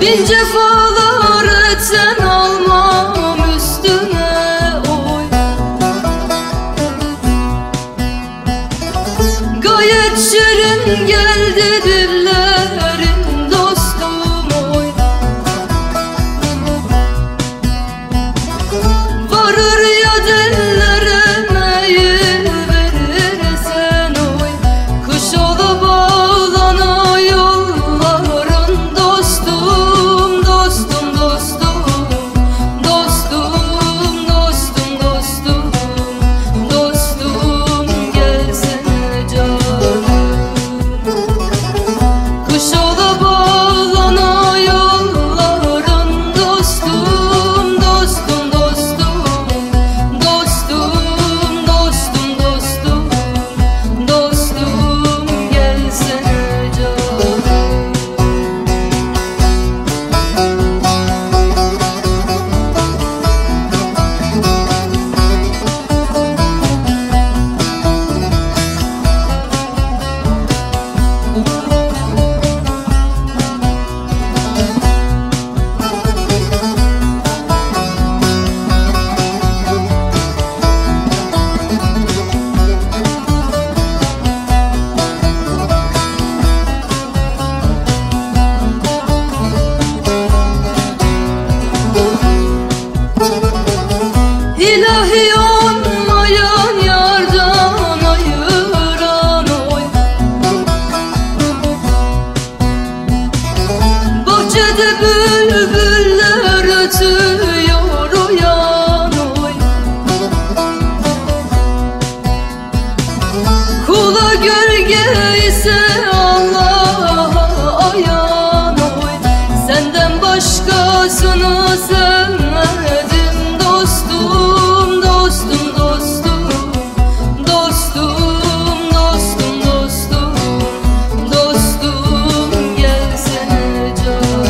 Bin cefalar etsen almam üstüne oy. Gayet şirin geldi dillerin dostum oy. Varır ya dillere meyil verirsen oy. Kuş olup bağlana yolların dostum, dostum, dostum, dostum, dostum, dostum, dostum, gelsene canım. Kuş olup bağlana yolların dostum, dostum, dostum, dostum, dostum, dostum, dostum, gelsene canım. İlahi olmayan yardan ayıran oy. Bahçede bülbüller ötüyor uyan oy. Kula gölge ise Allah'a ayan oy. Senden başkasını sevmedim dostum, dostum, dostum, dostum, dostum, dostum, dostum, gelsene canım.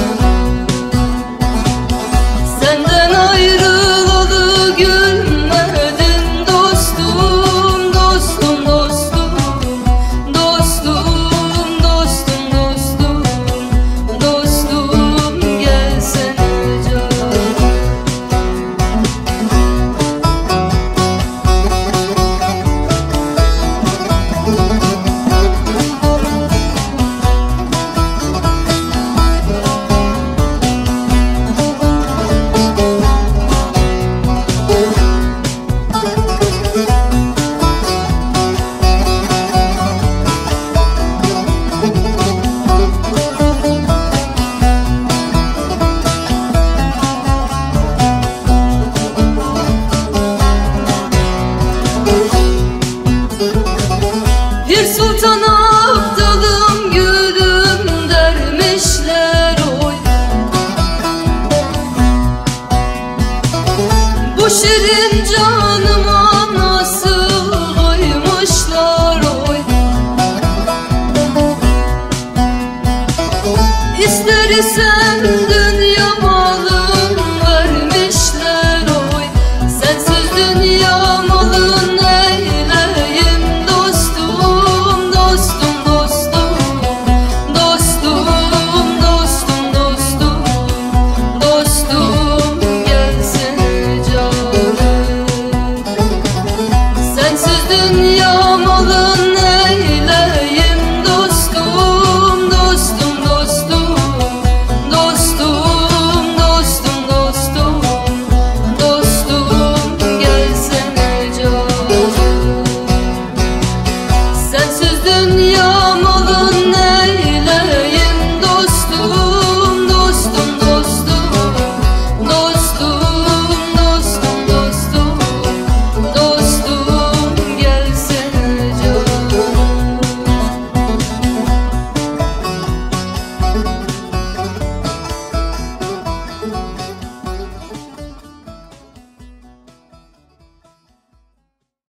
Senden ayrılalı gülmedim dostum, dostum, dostum, dostum, dostum, dostum, dostum, gelsene canım. Bir sultan aptalım gülüm dermişler oy. Bu şirin canıma nasıl koymuşlar oy. İster isen dünya malın vermişler oy. Sensiz dünya malın eyleyim dostum, dostum, dostum, dostum, dostum, dostum, dostum, gelsene canım. Sensiz dünya malın eyleyim dostum, dostum, dostum, dostum, dostum, dostum, dostum, gelsene canım. Sensiz dünya